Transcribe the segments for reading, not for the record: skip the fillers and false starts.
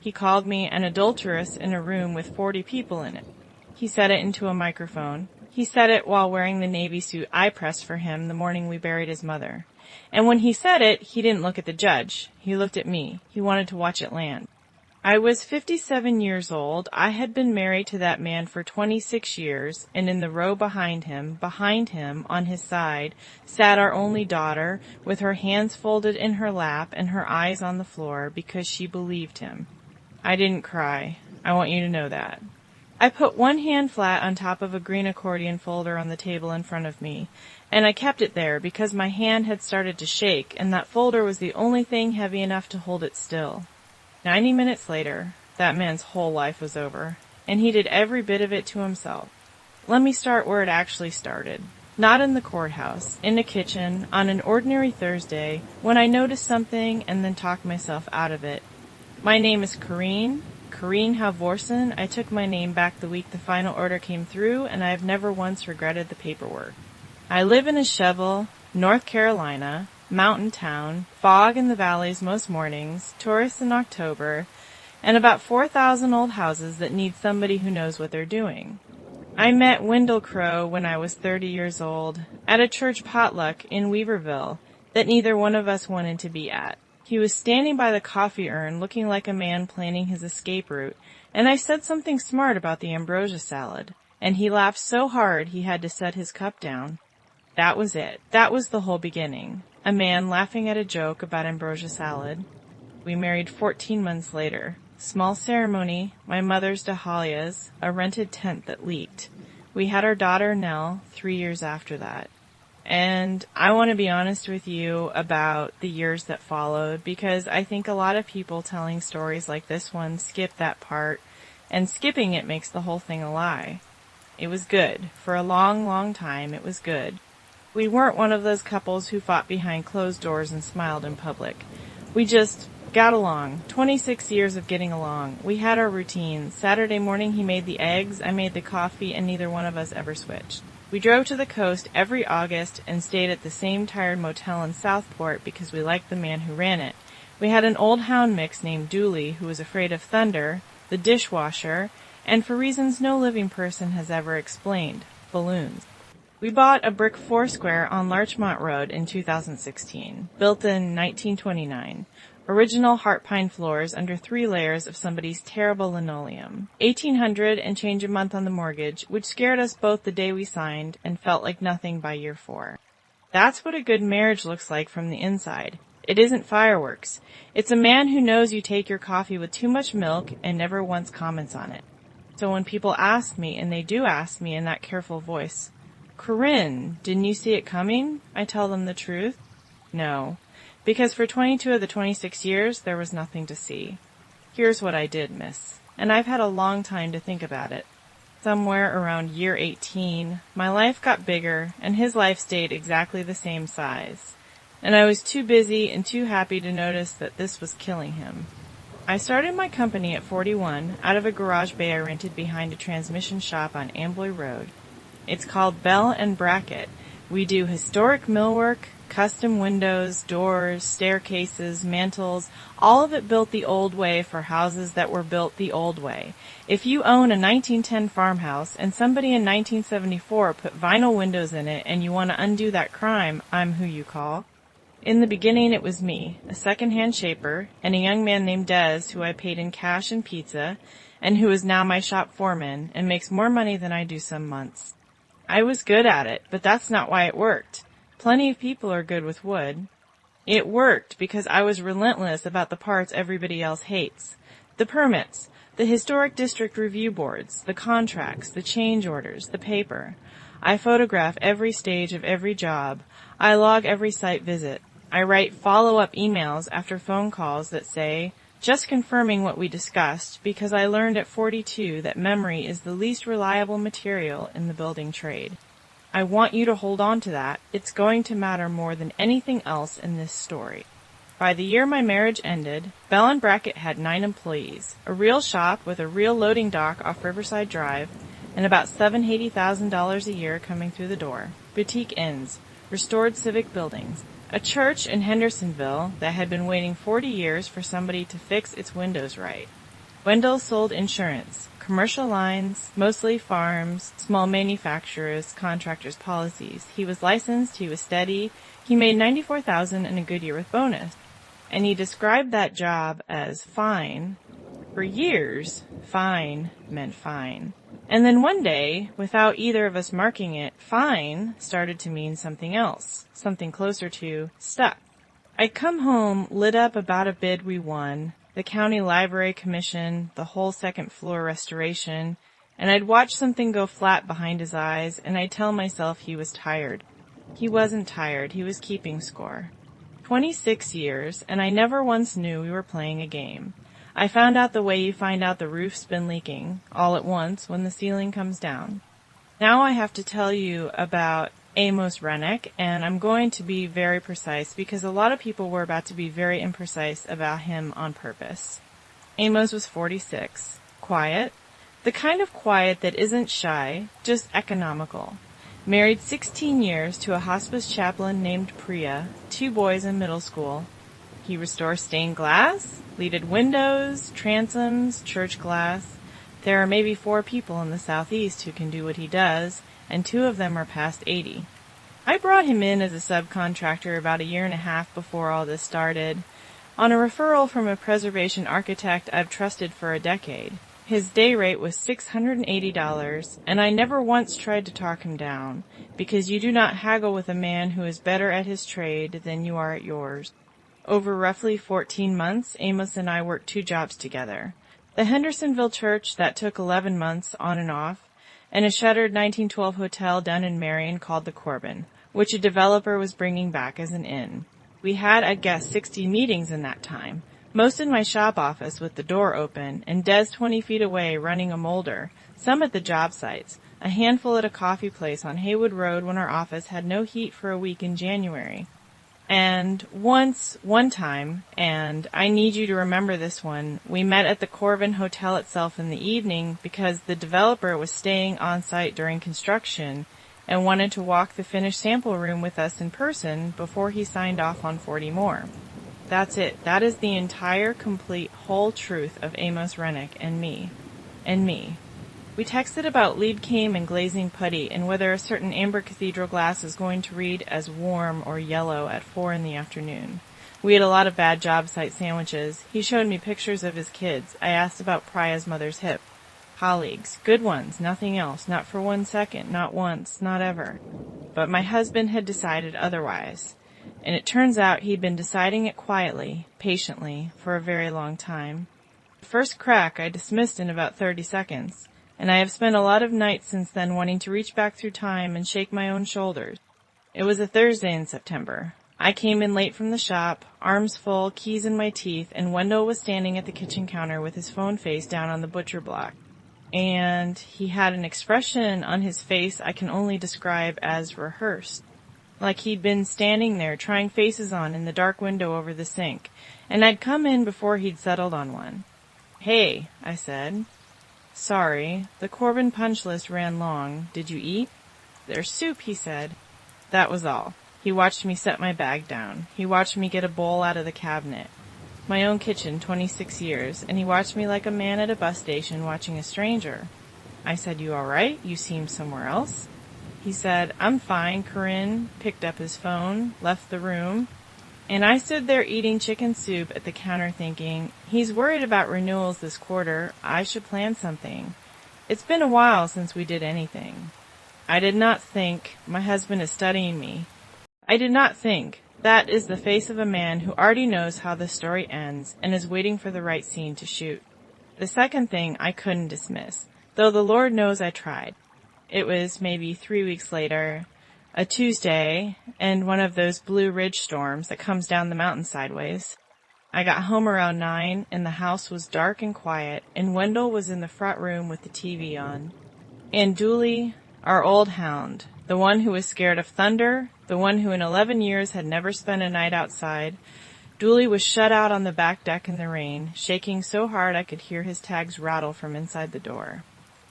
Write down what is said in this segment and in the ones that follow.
He called me an adulteress in a room with 40 people in it. He said it into a microphone. He said it while wearing the Navy suit I pressed for him the morning we buried his mother. And when he said it, he didn't look at the judge. He looked at me. He wanted to watch it land. I was 57 years old. I had been married to that man for 26 years, and in the row behind him, on his side, sat our only daughter, with her hands folded in her lap and her eyes on the floor because she believed him. I didn't cry. I want you to know that. I put one hand flat on top of a green accordion folder on the table in front of me, and I kept it there because my hand had started to shake, and that folder was the only thing heavy enough to hold it still. 90 minutes later, that man's whole life was over, and he did every bit of it to himself. Let me start where it actually started. Not in the courthouse, in the kitchen, on an ordinary Thursday, when I noticed something and then talked myself out of it. My name is Corinne Halvorsen. I took my name back the week the final order came through, and I have never once regretted the paperwork. I live in Asheville, North Carolina, mountain town, fog in the valleys most mornings, tourists in October, and about 4,000 old houses that need somebody who knows what they're doing. I met Wendell Crow when I was 30 years old at a church potluck in Weaverville that neither one of us wanted to be at. He was standing by the coffee urn looking like a man planning his escape route, and I said something smart about the ambrosia salad, and he laughed so hard he had to set his cup down. That was it. That was the whole beginning. A man laughing at a joke about ambrosia salad. We married 14 months later. Small ceremony, my mother's dahlias, a rented tent that leaked. We had our daughter Nell 3 years after that. And I want to be honest with you about the years that followed, because I think a lot of people telling stories like this one skip that part, and skipping it makes the whole thing a lie. It was good. For a long, long time, it was good. We weren't one of those couples who fought behind closed doors and smiled in public. We just got along. 26 years of getting along. We had our routines. Saturday morning he made the eggs, I made the coffee, and neither one of us ever switched. We drove to the coast every August and stayed at the same tired motel in Southport because we liked the man who ran it. We had an old hound mix named Dooley who was afraid of thunder, the dishwasher, and for reasons no living person has ever explained, balloons. We bought a brick foursquare on Larchmont Road in 2016, built in 1929. Original heart pine floors under 3 layers of somebody's terrible linoleum. $1,800 and change a month on the mortgage, which scared us both the day we signed and felt like nothing by year 4. That's what a good marriage looks like from the inside. It isn't fireworks. It's a man who knows you take your coffee with too much milk and never once comments on it. So when people ask me, and they do ask me in that careful voice, "Corinne, didn't you see it coming?" I tell them the truth. No, because for 22 of the 26 years, there was nothing to see. Here's what I did miss, and I've had a long time to think about it. Somewhere around year 18, my life got bigger, and his life stayed exactly the same size. And I was too busy and too happy to notice that this was killing him. I started my company at 41 out of a garage bay I rented behind a transmission shop on Amboy Road. It's called Bell & Bracket. We do historic millwork, custom windows, doors, staircases, mantels, all of it built the old way for houses that were built the old way. If you own a 1910 farmhouse and somebody in 1974 put vinyl windows in it and you want to undo that crime, I'm who you call. In the beginning it was me, a second-hand shaper, and a young man named Des who I paid in cash and pizza, and who is now my shop foreman and makes more money than I do some months. I was good at it, but that's not why it worked. Plenty of people are good with wood. It worked because I was relentless about the parts everybody else hates. The permits, the historic district review boards, the contracts, the change orders, the paper. I photograph every stage of every job. I log every site visit. I write follow-up emails after phone calls that say, "Just confirming what we discussed," because I learned at 42 that memory is the least reliable material in the building trade. I want you to hold on to that. It's going to matter more than anything else in this story. By the year my marriage ended, Bell & Bracket had 9 employees, a real shop with a real loading dock off Riverside Drive, and about $780,000 a year coming through the door. Boutique inns, restored civic buildings, a church in Hendersonville that had been waiting 40 years for somebody to fix its windows right. Wendell sold insurance, commercial lines, mostly farms, small manufacturers, contractors' policies. He was licensed, he was steady, he made $94,000 in a good year with bonus. And he described that job as fine. For years, fine meant fine. And then one day, without either of us marking it, fine started to mean something else, something closer to stuck. I'd come home, lit up about a bid we won, the county library commission, the whole second floor restoration, and I'd watch something go flat behind his eyes, and I'd tell myself he was tired. He wasn't tired, he was keeping score. 26 years, and I never once knew we were playing a game. I found out the way you find out the roof's been leaking, all at once, when the ceiling comes down. Now I have to tell you about Amos Rennick, and I'm going to be very precise because a lot of people were about to be very imprecise about him on purpose. Amos was 46, quiet, the kind of quiet that isn't shy, just economical. Married 16 years to a hospice chaplain named Priya, 2 boys in middle school. He restores stained glass, leaded windows, transoms, church glass. There are maybe 4 people in the southeast who can do what he does, and 2 of them are past 80. I brought him in as a subcontractor about a year and a half before all this started, on a referral from a preservation architect I've trusted for a decade. His day rate was $680, and I never once tried to talk him down, because you do not haggle with a man who is better at his trade than you are at yours. Over roughly 14 months, Amos and I worked 2 jobs together. The Hendersonville church, that took 11 months on and off, and a shuttered 1912 hotel down in Marion called the Corbin, which a developer was bringing back as an inn. We had, I guess, 60 meetings in that time, most in my shop office with the door open, and Des 20 feet away running a molder, some at the job sites, a handful at a coffee place on Haywood Road when our office had no heat for a week in January. And one time, and I need you to remember this one, we met at the Corbin Hotel itself in the evening because the developer was staying on site during construction and wanted to walk the finished sample room with us in person before he signed off on 40 more. That's it. That is the entire, complete, whole truth of Amos Rennick and me. We texted about lead came and glazing putty and whether a certain amber cathedral glass is going to read as warm or yellow at 4 in the afternoon. We had a lot of bad job site sandwiches. He showed me pictures of his kids. I asked about Priya's mother's hip. Colleagues. Good ones. Nothing else. Not for 1 second. Not once. Not ever. But my husband had decided otherwise. And it turns out he'd been deciding it quietly, patiently, for a very long time. The first crack I dismissed in about 30 seconds. And I have spent a lot of nights since then wanting to reach back through time and shake my own shoulders. It was a Thursday in September. I came in late from the shop, arms full, keys in my teeth, and Wendell was standing at the kitchen counter with his phone face down on the butcher block. And he had an expression on his face I can only describe as rehearsed. Like he'd been standing there trying faces on in the dark window over the sink, and I'd come in before he'd settled on one. "Hey," I said. "Sorry, the Corbin punch list ran long. Did you eat?" "There's soup," he said. That was all. He watched me set my bag down. He watched me get a bowl out of the cabinet. My own kitchen, 26 years, and he watched me like a man at a bus station watching a stranger. I said, "You all right? You seem somewhere else." He said, "I'm fine, Corinne," picked up his phone, left the room, and I stood there eating chicken soup at the counter thinking, he's worried about renewals this quarter. I should plan something. It's been a while since we did anything. I did not think, my husband is studying me. I did not think, that is the face of a man who already knows how the story ends and is waiting for the right scene to shoot. The second thing I couldn't dismiss, though the Lord knows I tried. It was maybe 3 weeks later, a Tuesday, and one of those Blue Ridge storms that comes down the mountain sideways. I got home around 9, and the house was dark and quiet, and Wendell was in the front room with the TV on. And Dooley, our old hound, the one who was scared of thunder, the one who in 11 years had never spent a night outside, Dooley was shut out on the back deck in the rain, shaking so hard I could hear his tags rattle from inside the door.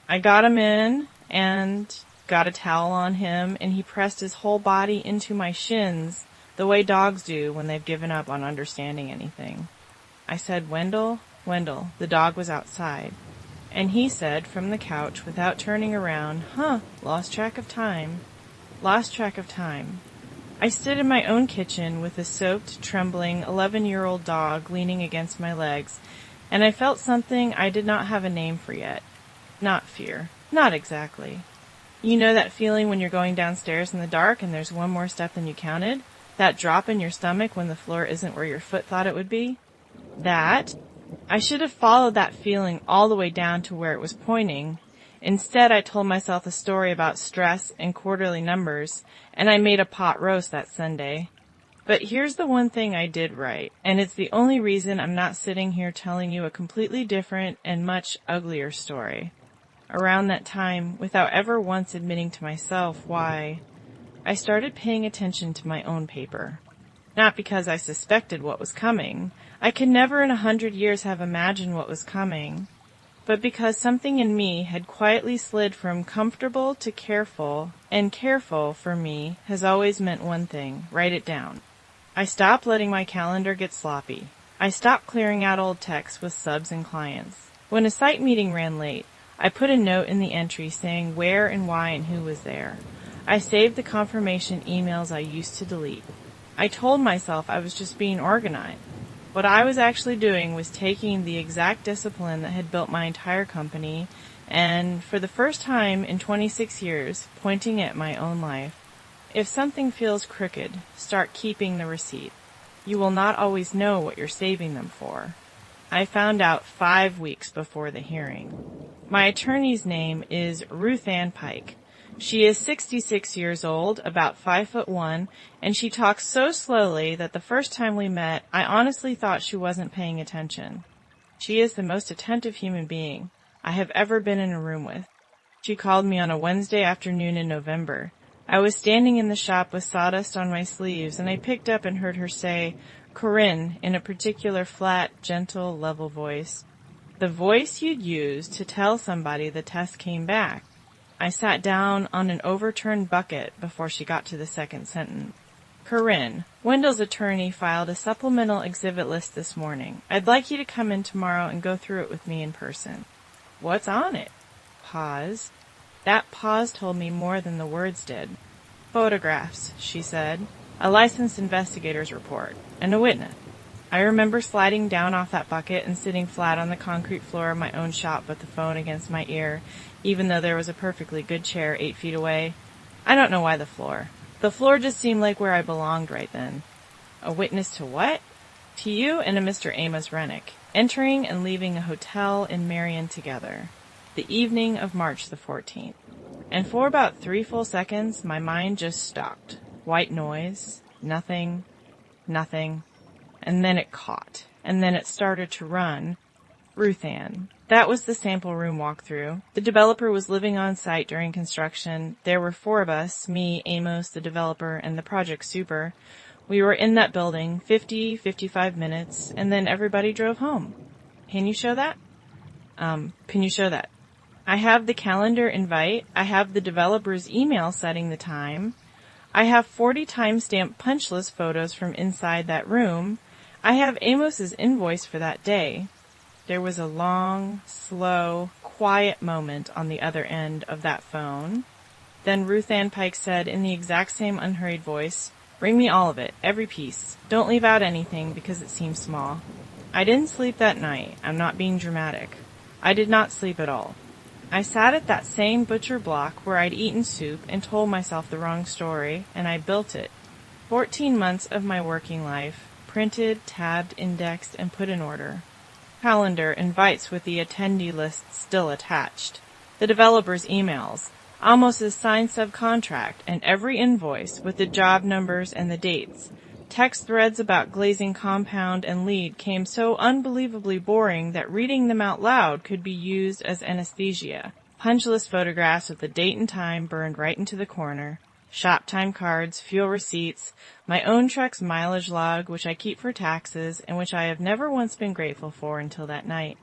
I got him in, and got a towel on him, and he pressed his whole body into my shins, the way dogs do when they've given up on understanding anything. I said, Wendell, Wendell. The dog was outside. And he said from the couch without turning around, lost track of time. Lost track of time. I stood in my own kitchen with a soaked, trembling 11-year-old dog leaning against my legs, and I felt something I did not have a name for yet. Not fear. Not exactly. You know that feeling when you're going downstairs in the dark and there's one more step than you counted? That drop in your stomach when the floor isn't where your foot thought it would be? That? I should have followed that feeling all the way down to where it was pointing. Instead, I told myself a story about stress and quarterly numbers, and I made a pot roast that Sunday. But here's the one thing I did right, and it's the only reason I'm not sitting here telling you a completely different and much uglier story. Around that time, without ever once admitting to myself why, I started paying attention to my own paper. Not because I suspected what was coming. I could never in 100 years have imagined what was coming. But because something in me had quietly slid from comfortable to careful, and careful, for me, has always meant one thing: write it down. I stopped letting my calendar get sloppy. I stopped clearing out old texts with subs and clients. When a site meeting ran late, I put a note in the entry saying where and why and who was there. I saved the confirmation emails I used to delete. I told myself I was just being organized. What I was actually doing was taking the exact discipline that had built my entire company and, for the first time in 26 years, pointing at my own life. If something feels crooked, start keeping the receipt. You will not always know what you're saving them for. I found out 5 weeks before the hearing. My attorney's name is Ruth Ann Pike. She is 66 years old, about 5'1", and she talks so slowly that the first time we met, I honestly thought she wasn't paying attention. She is the most attentive human being I have ever been in a room with. She called me on a Wednesday afternoon in November. I was standing in the shop with sawdust on my sleeves, and I picked up and heard her say, "Corinne," in a particular flat, gentle, level voice. The voice you'd use to tell somebody the test came back. I sat down on an overturned bucket before she got to the second sentence. "Corinne, Wendell's attorney filed a supplemental exhibit list this morning. I'd like you to come in tomorrow and go through it with me in person." "What's on it?" Pause. That pause told me more than the words did. "Photographs," she said. "A licensed investigator's report. And a witness." I remember sliding down off that bucket and sitting flat on the concrete floor of my own shop with the phone against my ear, even though there was a perfectly good chair 8 feet away. I don't know why the floor. The floor just seemed like where I belonged right then. A witness to what? To you and a Mr. Amos Rennick, entering and leaving a hotel in Marion together, the evening of March the 14th. And for about 3 full seconds, my mind just stopped. White noise, nothing, nothing. And then it caught, and then it started to run. Ruth Ann. That was the sample room walkthrough. The developer was living on site during construction. There were 4 of us, me, Amos, the developer, and the project super. We were in that building 55 minutes, and then everybody drove home. Can you show that? I have the calendar invite. I have the developer's email setting the time. I have 40 timestamp punch list photos from inside that room. I have Amos's invoice for that day. There was a long, slow, quiet moment on the other end of that phone. Then Ruth Ann Pike said in the exact same unhurried voice, "Bring me all of it, every piece. Don't leave out anything because it seems small." I didn't sleep that night. I'm not being dramatic. I did not sleep at all. I sat at that same butcher block where I'd eaten soup and told myself the wrong story, and I built it. 14 months of my working life, printed, tabbed, indexed, and put in order. Calendar invites with the attendee list still attached. The developer's emails, Amos's signed subcontract, and every invoice with the job numbers and the dates. Text threads about glazing compound and lead came so unbelievably boring that reading them out loud could be used as anesthesia. Punch list photographs with the date and time burned right into the corner. Shop time cards, fuel receipts, my own truck's mileage log, which I keep for taxes, and which I have never once been grateful for until that night.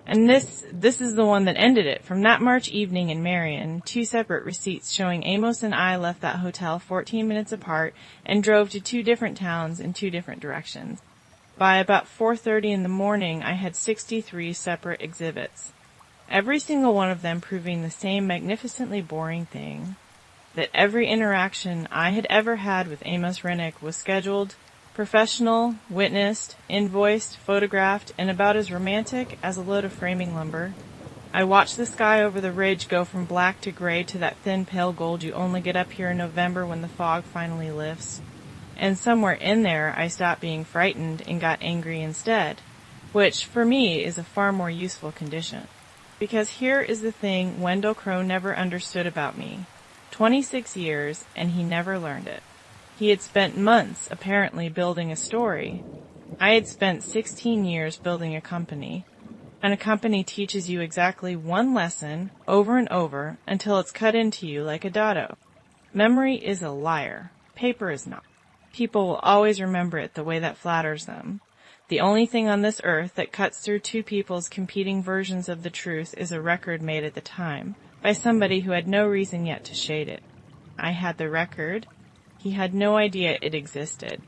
And this is the one that ended it. From that March evening in Marion, 2 separate receipts showing Amos and I left that hotel 14 minutes apart and drove to 2 different towns in 2 different directions. By about 4:30 in the morning, I had 63 separate exhibits, every single one of them proving the same magnificently boring thing, that every interaction I had ever had with Amos Rennick was scheduled, professional, witnessed, invoiced, photographed, and about as romantic as a load of framing lumber. I watched the sky over the ridge go from black to gray to that thin pale gold you only get up here in November when the fog finally lifts. And somewhere in there I stopped being frightened and got angry instead, which, for me, is a far more useful condition. Because here is the thing Wendell Crow never understood about me. 26 years, and he never learned it. He had spent months, apparently, building a story. I had spent 16 years building a company. And a company teaches you exactly one lesson over and over until it's cut into you like a dado. Memory is a liar. Paper is not. People will always remember it the way that flatters them. The only thing on this earth that cuts through two people's competing versions of the truth is a record made at the time by somebody who had no reason yet to shade it. I had the record. He had no idea it existed.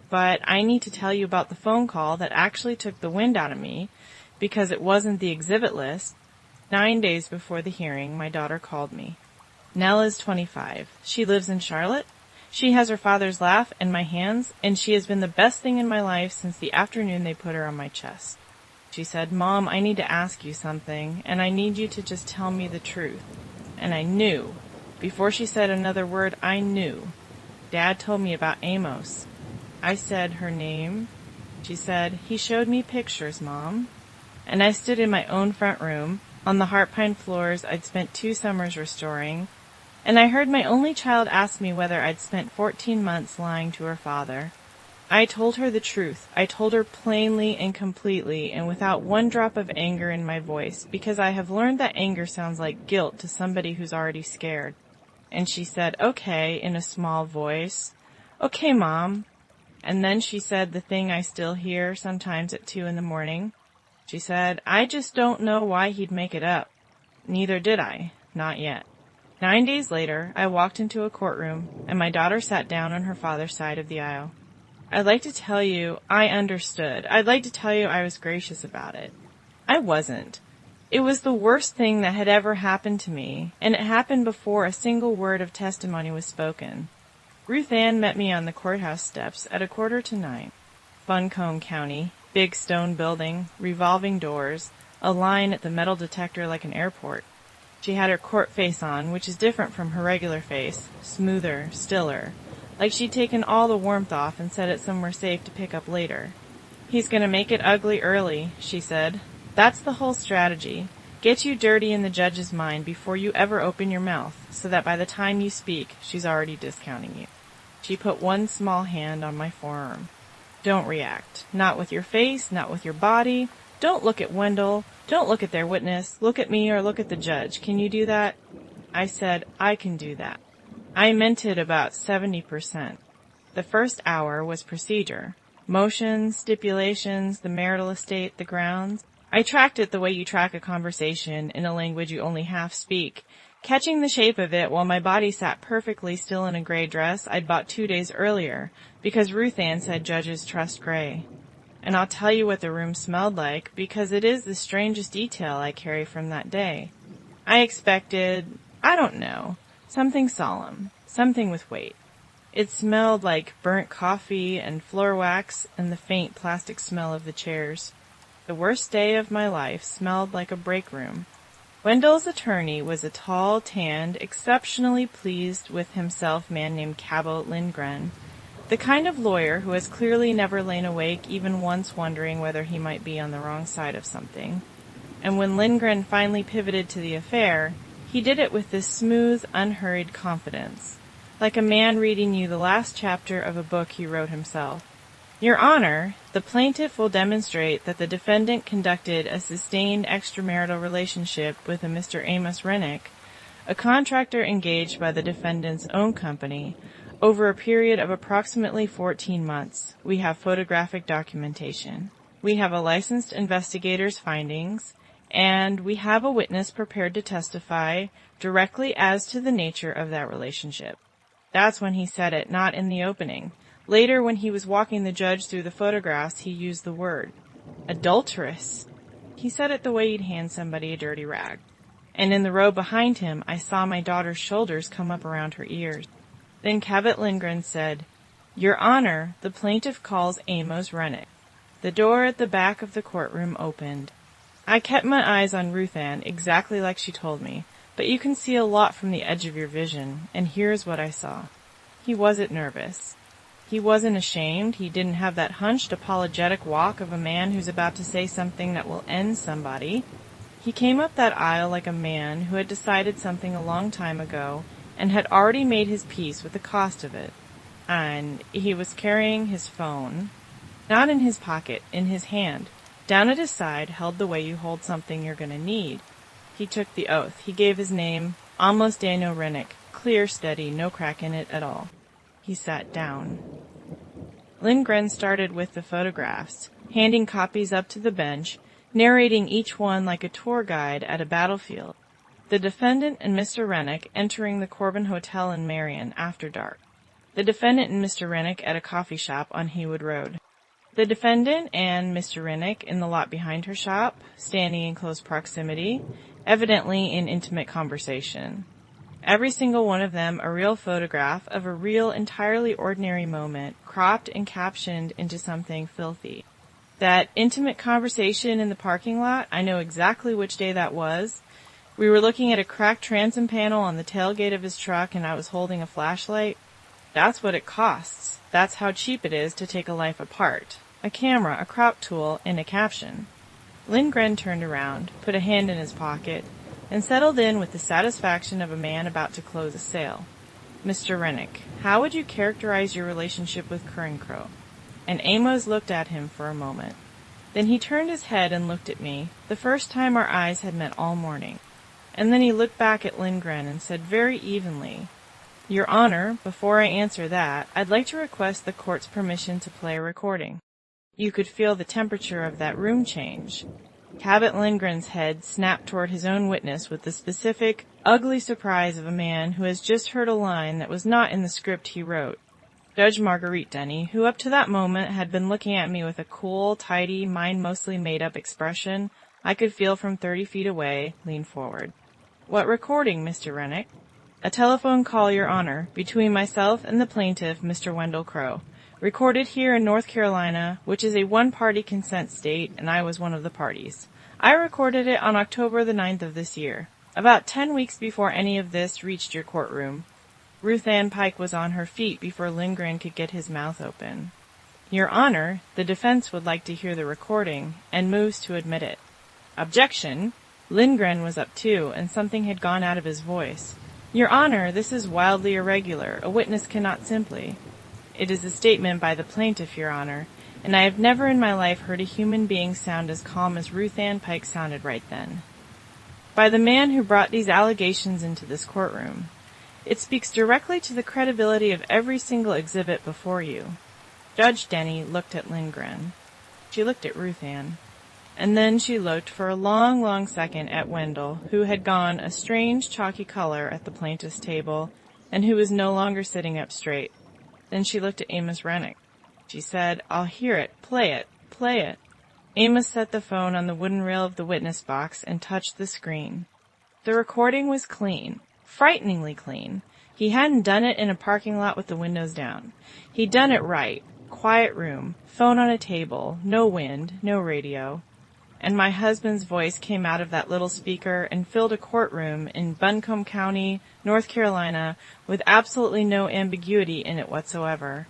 But I need to tell you about the phone call that actually took the wind out of me, because it wasn't the exhibit list. 9 days before the hearing, my daughter called me. Nell is 25. She lives in Charlotte. She has her father's laugh and my hands, and she has been the best thing in my life since the afternoon they put her on my chest. She said, "Mom, I need to ask you something, and I need you to just tell me the truth." And I knew. Before she said another word, I knew. Dad told me about Amos. I said, "Her name?" She said, "He showed me pictures, Mom." And I stood in my own front room, on the heart pine floors I'd spent 2 summers restoring, and I heard my only child ask me whether I'd spent 14 months lying to her father. I told her the truth. I told her plainly and completely, and without one drop of anger in my voice, because I have learned that anger sounds like guilt to somebody who's already scared. And she said, "Okay," in a small voice. "Okay, Mom." And then she said the thing I still hear sometimes at 2 in the morning. She said, "I just don't know why he'd make it up." Neither did I. Not yet. 9 days later, I walked into a courtroom, and my daughter sat down on her father's side of the aisle. I'd like to tell you I understood. I'd like to tell you I was gracious about it. I wasn't. It was the worst thing that had ever happened to me, and it happened before a single word of testimony was spoken. Ruth Ann met me on the courthouse steps at 8:45. Buncombe County. Big stone building, revolving doors, a line at the metal detector like an airport. She had her court face on, which is different from her regular face, smoother, stiller, like she'd taken all the warmth off and set it somewhere safe to pick up later. "He's going to make it ugly early," she said. "That's the whole strategy. Get you dirty in the judge's mind before you ever open your mouth, so that by the time you speak, she's already discounting you." She put one small hand on my forearm. "Don't react. Not with your face, not with your body. Don't look at Wendell. Don't look at their witness. Look at me or look at the judge. Can you do that?" I said, "I can do that." I meant it about 70%. The first hour was procedure. Motions, stipulations, the marital estate, the grounds. I tracked it the way you track a conversation in a language you only half speak, catching the shape of it while my body sat perfectly still in a gray dress I'd bought 2 days earlier, because Ruth Ann said judges trust gray. And I'll tell you what the room smelled like, because it is the strangest detail I carry from that day. I expected, I don't know, something solemn, something with weight. It smelled like burnt coffee and floor wax and the faint plastic smell of the chairs. The worst day of my life smelled like a break room. Wendell's attorney was a tall, tanned, exceptionally pleased with himself man named Cabot Lindgren, the kind of lawyer who has clearly never lain awake even once wondering whether he might be on the wrong side of something. And when Lindgren finally pivoted to the affair, he did it with this smooth, unhurried confidence, like a man reading you the last chapter of a book he wrote himself. "Your Honor, the plaintiff will demonstrate that the defendant conducted a sustained extramarital relationship with a Mr. Amos Rennick, a contractor engaged by the defendant's own company, over a period of approximately 14 months. We have photographic documentation. We have a licensed investigator's findings, and we have a witness prepared to testify directly as to the nature of that relationship." That's when he said it, not in the opening. Later, when he was walking the judge through the photographs, he used the word adulteress. He said it the way you'd hand somebody a dirty rag. And in the row behind him, I saw my daughter's shoulders come up around her ears. Then Cabot Lindgren said, "Your Honor, the plaintiff calls Amos Rennick." The door at the back of the courtroom opened. I kept my eyes on Ruth Ann, exactly like she told me, but you can see a lot from the edge of your vision, and here's what I saw. He wasn't nervous. He wasn't ashamed. He didn't have that hunched, apologetic walk of a man who's about to say something that will end somebody. He came up that aisle like a man who had decided something a long time ago and had already made his peace with the cost of it. And he was carrying his phone, not in his pocket, in his hand, down at his side, held the way you hold something you're going to need. He took the oath. He gave his name, Amos Daniel Rennick, clear, steady, no crack in it at all. He sat down. Lindgren started with the photographs, handing copies up to the bench, narrating each one like a tour guide at a battlefield. The defendant and Mr. Rennick entering the Corbin Hotel in Marion after dark. The defendant and Mr. Rennick at a coffee shop on Haywood Road. The defendant and Mr. Rennick in the lot behind her shop, standing in close proximity, evidently in intimate conversation. Every single one of them a real photograph of a real, entirely ordinary moment, cropped and captioned into something filthy. That intimate conversation in the parking lot, I know exactly which day that was. We were looking at a cracked transom panel on the tailgate of his truck, and I was holding a flashlight. That's what it costs. That's how cheap it is to take a life apart. A camera, a crop tool, and a caption. Lindgren turned around, put a hand in his pocket, and settled in with the satisfaction of a man about to close a sale. "Mr. Rennick, how would you characterize your relationship with Corinne?" And Amos looked at him for a moment. Then he turned his head and looked at me, the first time our eyes had met all morning. And then he looked back at Lindgren and said very evenly, "Your Honor, before I answer that, I'd like to request the court's permission to play a recording." You could feel the temperature of that room change. Cabot Lindgren's head snapped toward his own witness with the specific, ugly surprise of a man who has just heard a line that was not in the script he wrote. Judge Marguerite Denny, who up to that moment had been looking at me with a cool, tidy, mind-mostly-made-up expression I could feel from 30 feet away, leaned forward. "What recording, Mr. Rennick?" "A telephone call, Your Honor, between myself and the plaintiff, Mr. Wendell Crow. Recorded here in North Carolina, which is a one-party consent state, and I was one of the parties. I recorded it on October the 9th of this year, about 10 weeks before any of this reached your courtroom." Ruth Ann Pike was on her feet before Lindgren could get his mouth open. "Your Honor, the defense would like to hear the recording," and moves to admit it. "Objection!" Lindgren was up too, and something had gone out of his voice. "Your Honor, this is wildly irregular. A witness cannot simply—" "It is a statement by the plaintiff, Your Honor, and I have never in my life heard a human being sound as calm as Ruth Ann Pike sounded right then. By the man who brought these allegations into this courtroom. It speaks directly to the credibility of every single exhibit before you." Judge Denny looked at Lindgren. She looked at Ruth Ann. And then she looked for a long, long second at Wendell, who had gone a strange, chalky color at the plaintiff's table, and who was no longer sitting up straight. Then she looked at Amos Rennick. She said, "I'll hear it. Play it. Play it." Amos set the phone on the wooden rail of the witness box and touched the screen. The recording was clean. Frighteningly clean. He hadn't done it in a parking lot with the windows down. He'd done it right. Quiet room. Phone on a table. No wind. No radio. And my husband's voice came out of that little speaker and filled a courtroom in Buncombe County, North Carolina, with absolutely no ambiguity in it whatsoever.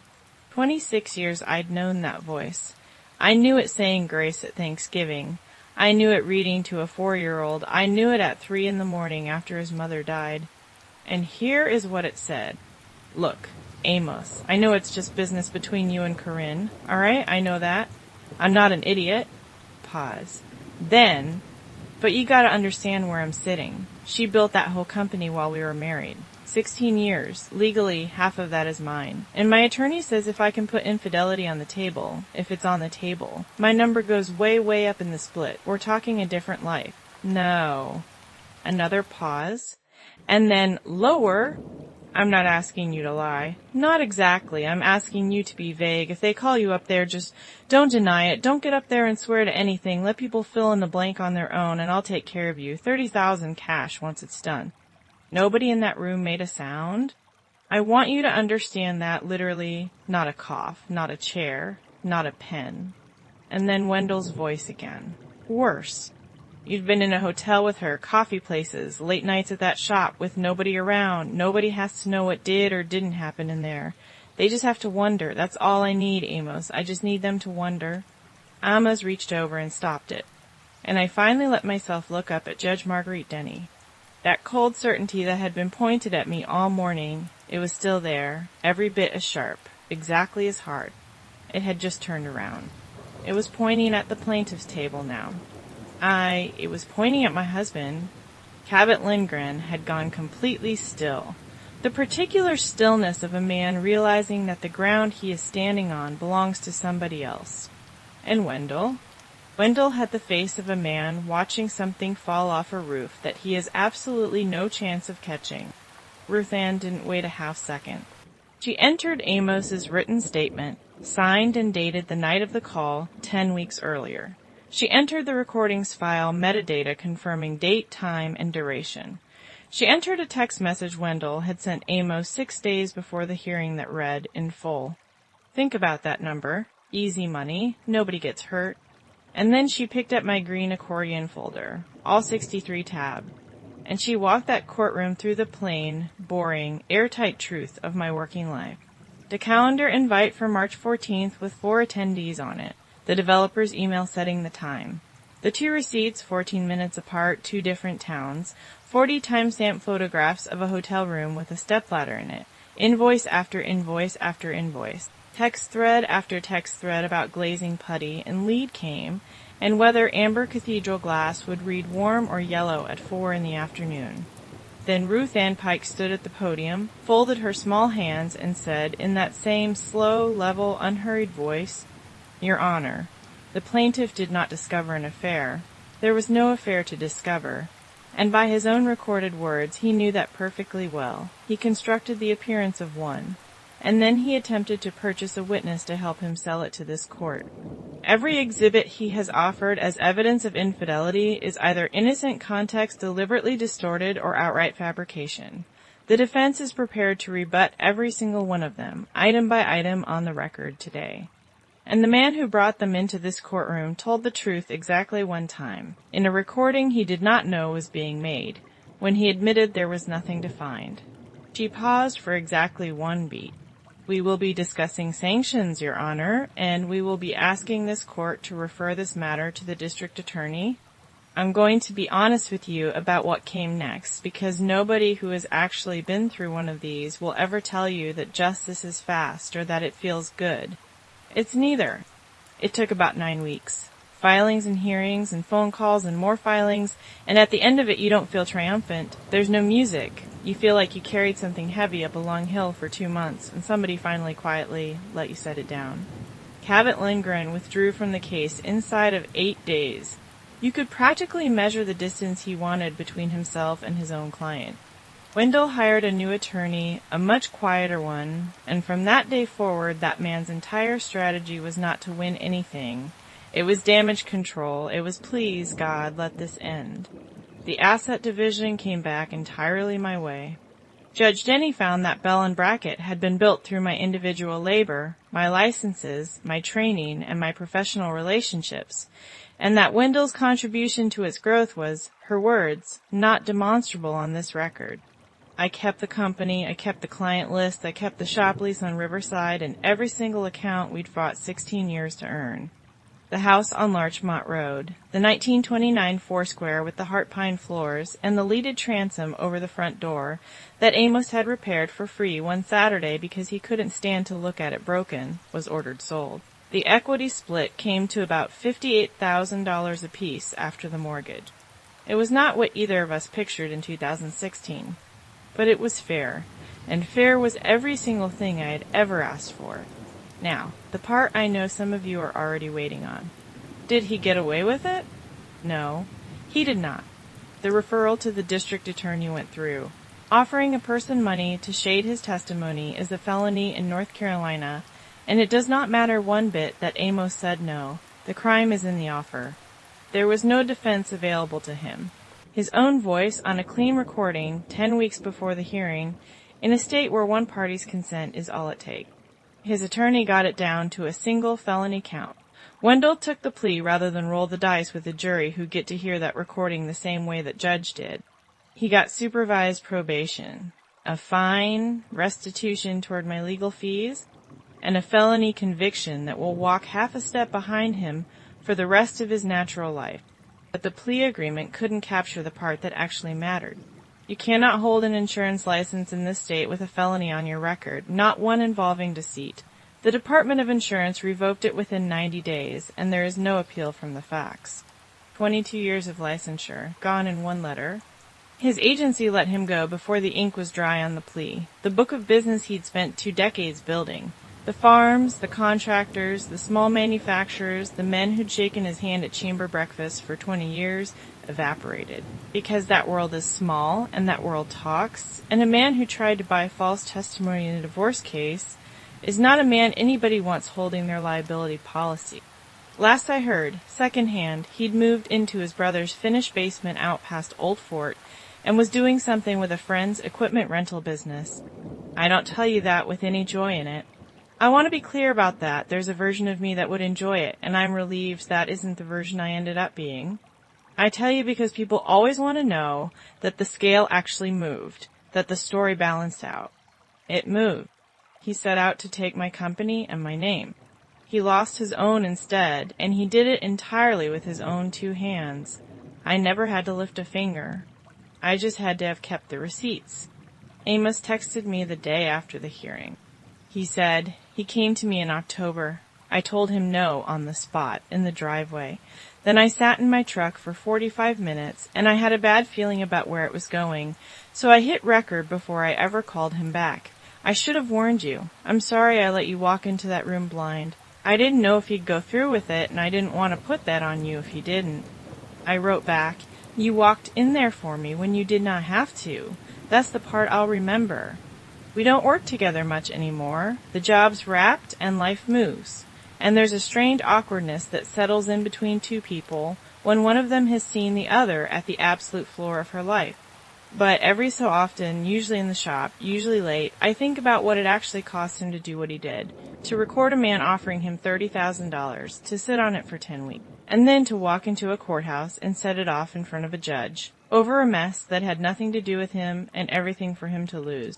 26 years I'd known that voice. I knew it saying grace at Thanksgiving. I knew it reading to a 4-year-old. I knew it at 3 in the morning after his mother died. And here is what it said. "Look, Amos, I know it's just business between you and Corinne, all right? I know that. I'm not an idiot." Pause. Then, "But you gotta understand where I'm sitting. She built that whole company while we were married. 16 years. Legally, half of that is mine. And my attorney says if I can put infidelity on the table, if it's on the table, my number goes way, way up in the split. We're talking a different life." "No." Another pause. And then lower. I'm not asking you to lie. Not exactly. I'm asking you to be vague. If they call you up there, just don't deny it. Don't get up there and swear to anything. Let people fill in the blank on their own, and I'll take care of you. $30,000 cash once it's done. Nobody in that room made a sound. I want you to understand that literally, not a cough, not a chair, not a pen. And then Wendell's voice again. Worse. You've been in a hotel with her, coffee places, late nights at that shop with nobody around. Nobody has to know what did or didn't happen in there. They just have to wonder. That's all I need, Amos. I just need them to wonder. Amos reached over and stopped it. And I finally let myself look up at Judge Marguerite Denny. That cold certainty that had been pointed at me all morning, it was still there, every bit as sharp, exactly as hard. It had just turned around. It was pointing at the plaintiff's table now. It was pointing at my husband. Cabot Lindgren had gone completely still. The particular stillness of a man realizing that the ground he is standing on belongs to somebody else. And Wendell? Wendell had the face of a man watching something fall off a roof that he has absolutely no chance of catching. Ruth Ann didn't wait a half second. She entered Amos's written statement, signed and dated the night of the call, 10 weeks earlier. She entered the recordings file metadata confirming date, time, and duration. She entered a text message Wendell had sent Amos 6 days before the hearing that read, in full, "Think about that number. Easy money. Nobody gets hurt." And then she picked up my green accordion folder, all 63 tab, and she walked that courtroom through the plain, boring, airtight truth of my working life. The calendar invite for March 14th with 4 attendees on it. The developer's email setting the time. The 2 receipts, 14 minutes apart, 2 different towns, 40 timestamp photographs of a hotel room with a stepladder in it, invoice after invoice after invoice, text thread after text thread about glazing putty, and lead came, and whether amber cathedral glass would read warm or yellow at 4 in the afternoon. Then Ruth Ann Pike stood at the podium, folded her small hands, and said, in that same slow, level, unhurried voice, "Your Honor, the plaintiff did not discover an affair. There was no affair to discover." And by his own recorded words, he knew that perfectly well. He constructed the appearance of one. And then he attempted to purchase a witness to help him sell it to this court. Every exhibit he has offered as evidence of infidelity is either innocent context deliberately distorted or outright fabrication. The defense is prepared to rebut every single one of them, item by item on the record today. And the man who brought them into this courtroom told the truth exactly one time, in a recording he did not know was being made, when he admitted there was nothing to find. She paused for exactly 1 beat. "We will be discussing sanctions, Your Honor, and we will be asking this court to refer this matter to the district attorney. I'm going to be honest with you about what came next, because nobody who has actually been through one of these will ever tell you that justice is fast or that it feels good. It's neither. It took about 9 weeks. Filings and hearings and phone calls and more filings, and at the end of it you don't feel triumphant. There's no music. You feel like you carried something heavy up a long hill for 2 months, and somebody finally quietly let you set it down. Cabot Lindgren withdrew from the case inside of 8 days. You could practically measure the distance he wanted between himself and his own client. Wendell hired a new attorney, a much quieter one, and from that day forward that man's entire strategy was not to win anything. It was damage control. It was please, God, let this end. The asset division came back entirely my way. Judge Denny found that bell and bracket had been built through my individual labor, my licenses, my training, and my professional relationships, and that Wendell's contribution to its growth was, her words, not demonstrable on this record. I kept the company, I kept the client list, I kept the shop lease on Riverside, and every single account we'd fought 16 years to earn. The house on Larchmont Road, the 1929 Foursquare with the heart pine floors, and the leaded transom over the front door that Amos had repaired for free one Saturday because he couldn't stand to look at it broken, was ordered sold. The equity split came to about $58,000 apiece after the mortgage. It was not what either of us pictured in 2016. But it was fair, and fair was every single thing I had ever asked for. Now, the part I know some of you are already waiting on. Did he get away with it? No, he did not. The referral to the district attorney went through. Offering a person money to shade his testimony is a felony in North Carolina, and it does not matter one bit that Amos said no. The crime is in the offer. There was no defense available to him. His own voice on a clean recording 10 weeks before the hearing, in a state where one party's consent is all it takes. His attorney got it down to a single felony count. Wendell took the plea rather than roll the dice with the jury who get to hear that recording the same way that Judge did. He got supervised probation, a fine, restitution toward my legal fees, and a felony conviction that will walk half a step behind him for the rest of his natural life. But the plea agreement couldn't capture the part that actually mattered. You cannot hold an insurance license in this state with a felony on your record, not one involving deceit. The Department of Insurance revoked it within 90 days, and there is no appeal from the facts. 22 years of licensure, gone in one letter. His agency let him go before the ink was dry on the plea, the book of business he'd spent 2 decades building. The farms, the contractors, the small manufacturers, the men who'd shaken his hand at chamber breakfast for 20 years evaporated. Because that world is small, and that world talks, and a man who tried to buy false testimony in a divorce case is not a man anybody wants holding their liability policy. Last I heard, secondhand, he'd moved into his brother's finished basement out past Old Fort and was doing something with a friend's equipment rental business. I don't tell you that with any joy in it. I want to be clear about that. There's a version of me that would enjoy it, and I'm relieved that isn't the version I ended up being. I tell you because people always want to know that the scale actually moved, that the story balanced out. It moved. He set out to take my company and my name. He lost his own instead, and he did it entirely with his own 2 hands. I never had to lift a finger. I just had to have kept the receipts. Amos texted me the day after the hearing. He said he came to me in October. I told him no on the spot, in the driveway. Then I sat in my truck for 45 minutes, and I had a bad feeling about where it was going, so I hit record before I ever called him back. I should have warned you. I'm sorry I let you walk into that room blind. I didn't know if he'd go through with it, and I didn't want to put that on you if he didn't. I wrote back, you walked in there for me when you did not have to. That's the part I'll remember. We don't work together much anymore. The job's wrapped and life moves. And there's a strained awkwardness that settles in between 2 people when one of them has seen the other at the absolute floor of her life. But every so often, usually in the shop, usually late, I think about what it actually cost him to do what he did. To record a man offering him $30,000, to sit on it for 10 weeks, and then to walk into a courthouse and set it off in front of a judge, over a mess that had nothing to do with him and everything for him to lose.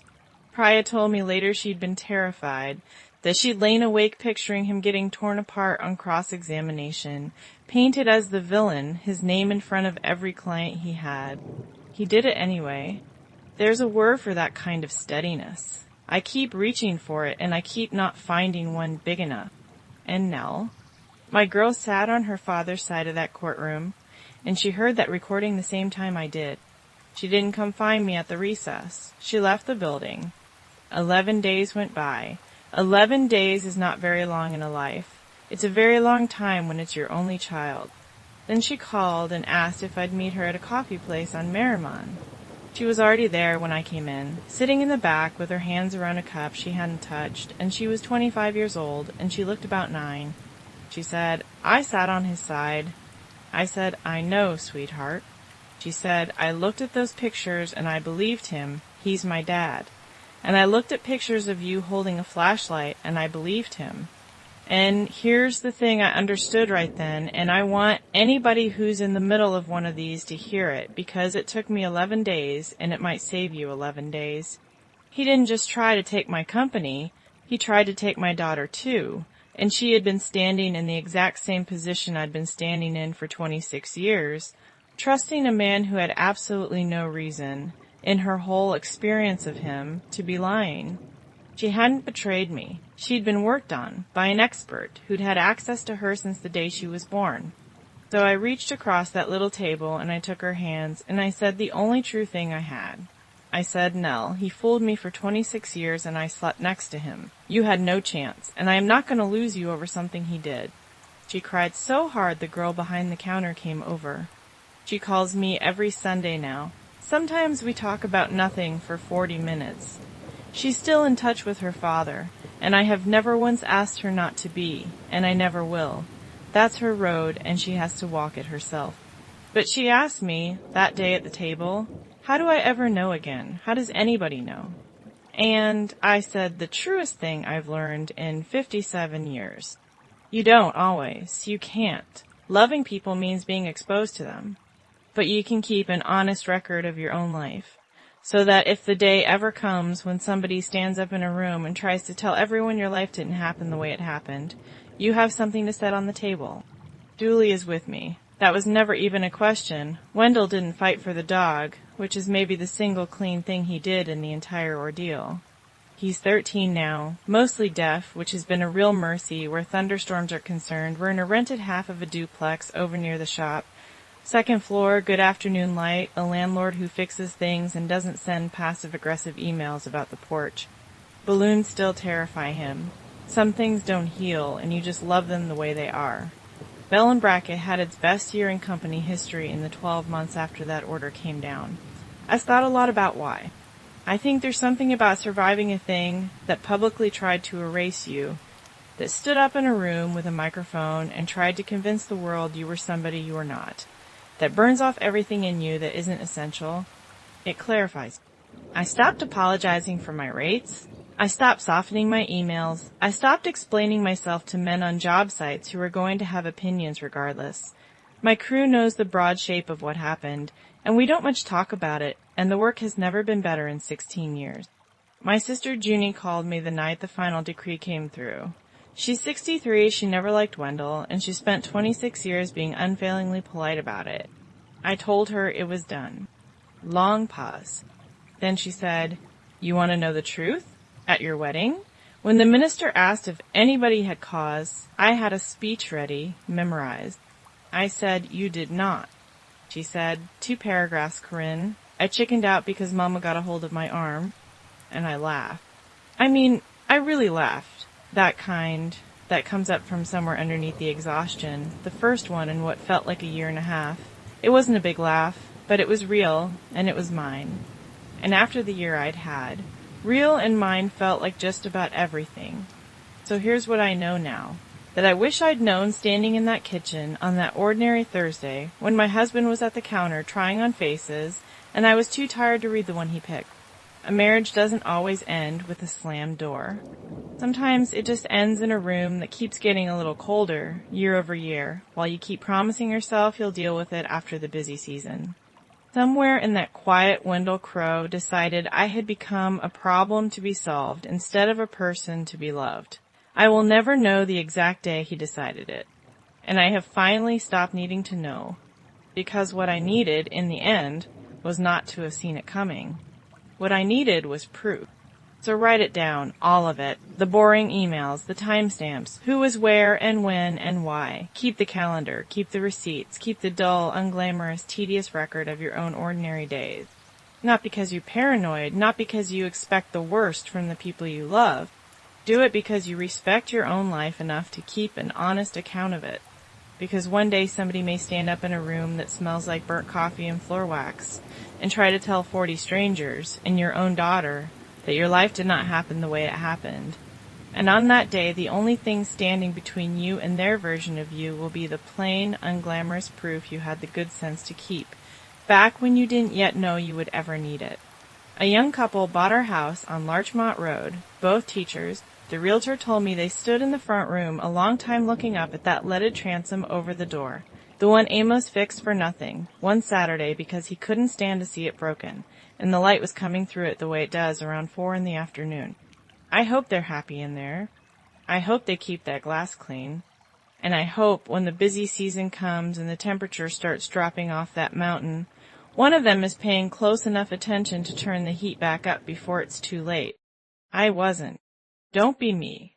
Priya told me later she'd been terrified, that she'd lain awake picturing him getting torn apart on cross-examination, painted as the villain, his name in front of every client he had. He did it anyway. There's a word for that kind of steadiness. I keep reaching for it, and I keep not finding one big enough. And Nell? My girl sat on her father's side of that courtroom, and she heard that recording the same time I did. She didn't come find me at the recess. She left the building. 11 days went by. 11 days is not very long in a life. It's a very long time when it's your only child. Then she called and asked if I'd meet her at a coffee place on Merrimon. She was already there when I came in, sitting in the back with her hands around a cup she hadn't touched, and she was 25 years old, and she looked about 9. She said, I sat on his side. I said, I know, sweetheart. She said, I looked at those pictures and I believed him. He's my dad. And I looked at pictures of you holding a flashlight and I believed him. And here's the thing I understood right then, and I want anybody who's in the middle of one of these to hear it, because it took me 11 days, and it might save you 11 days. He didn't just try to take my company, he tried to take my daughter too, and she had been standing in the exact same position I'd been standing in for 26 years, trusting a man who had absolutely no reason, in her whole experience of him, to be lying. She hadn't betrayed me. She'd been worked on by an expert who'd had access to her since the day she was born. So I reached across that little table and I took her hands and I said the only true thing I had. I said, Nell, he fooled me for 26 years and I slept next to him. You had no chance, and I am not going to lose you over something he did. She cried so hard the girl behind the counter came over. She calls me every Sunday now. Sometimes we talk about nothing for 40 minutes. She's still in touch with her father, and I have never once asked her not to be, and I never will. That's her road, and she has to walk it herself. But she asked me, that day at the table, how do I ever know again? How does anybody know? And I said the truest thing I've learned in 57 years. You don't always. You can't. Loving people means being exposed to them. But you can keep an honest record of your own life, so that if the day ever comes when somebody stands up in a room and tries to tell everyone your life didn't happen the way it happened, you have something to set on the table. Julie is with me. That was never even a question. Wendell didn't fight for the dog, which is maybe the single clean thing he did in the entire ordeal. He's 13 now, mostly deaf, which has been a real mercy where thunderstorms are concerned. We're in a rented half of a duplex over near the shop. Second floor, good afternoon light, a landlord who fixes things and doesn't send passive-aggressive emails about the porch. Balloons still terrify him. Some things don't heal, and you just love them the way they are. Bell and Brackett had its best year in company history in the 12 months after that order came down. I thought a lot about why. I think there's something about surviving a thing that publicly tried to erase you, that stood up in a room with a microphone and tried to convince the world you were somebody you were not, that burns off everything in you that isn't essential. It clarifies. I stopped apologizing for my rates. I stopped softening my emails. I stopped explaining myself to men on job sites who were going to have opinions regardless. My crew knows the broad shape of what happened, and we don't much talk about it, and the work has never been better in 16 years. My sister Junie called me the night the final decree came through. She's 63, she never liked Wendell, and she spent 26 years being unfailingly polite about it. I told her it was done. Long pause. Then she said, "You want to know the truth? At your wedding?" When the minister asked if anybody had cause, I had a speech ready, memorized. I said, "You did not." She said, 2 paragraphs, Corinne. I chickened out because Mama got a hold of my arm, and I laughed. I mean, I really laughed. That kind that comes up from somewhere underneath the exhaustion, the first one in what felt like a year and a half. It wasn't a big laugh, but it was real, and it was mine. And after the year I'd had, real and mine felt like just about everything. So here's what I know now. That I wish I'd known standing in that kitchen on that ordinary Thursday when my husband was at the counter trying on faces and I was too tired to read the one he picked. A marriage doesn't always end with a slammed door. Sometimes it just ends in a room that keeps getting a little colder year over year while you keep promising yourself you'll deal with it after the busy season. Somewhere in that quiet Wendell Crow decided I had become a problem to be solved instead of a person to be loved. I will never know the exact day he decided it. And I have finally stopped needing to know, because what I needed, in the end, was not to have seen it coming. What I needed was proof. So write it down, all of it, the boring emails, the timestamps, who was where and when and why. Keep the calendar, keep the receipts, keep the dull, unglamorous, tedious record of your own ordinary days. Not because you're paranoid, not because you expect the worst from the people you love. Do it because you respect your own life enough to keep an honest account of it. Because one day somebody may stand up in a room that smells like burnt coffee and floor wax and try to tell 40 strangers and your own daughter that your life did not happen the way it happened. And on that day, the only thing standing between you and their version of you will be the plain, unglamorous proof you had the good sense to keep, back when you didn't yet know you would ever need it. A young couple bought our house on Larchmont Road, both teachers. The realtor told me they stood in the front room a long time looking up at that leaded transom over the door, the one Amos fixed for nothing, one Saturday because he couldn't stand to see it broken, and the light was coming through it the way it does around 4 in the afternoon. I hope they're happy in there. I hope they keep that glass clean. And I hope when the busy season comes and the temperature starts dropping off that mountain, one of them is paying close enough attention to turn the heat back up before it's too late. I wasn't. Don't be me.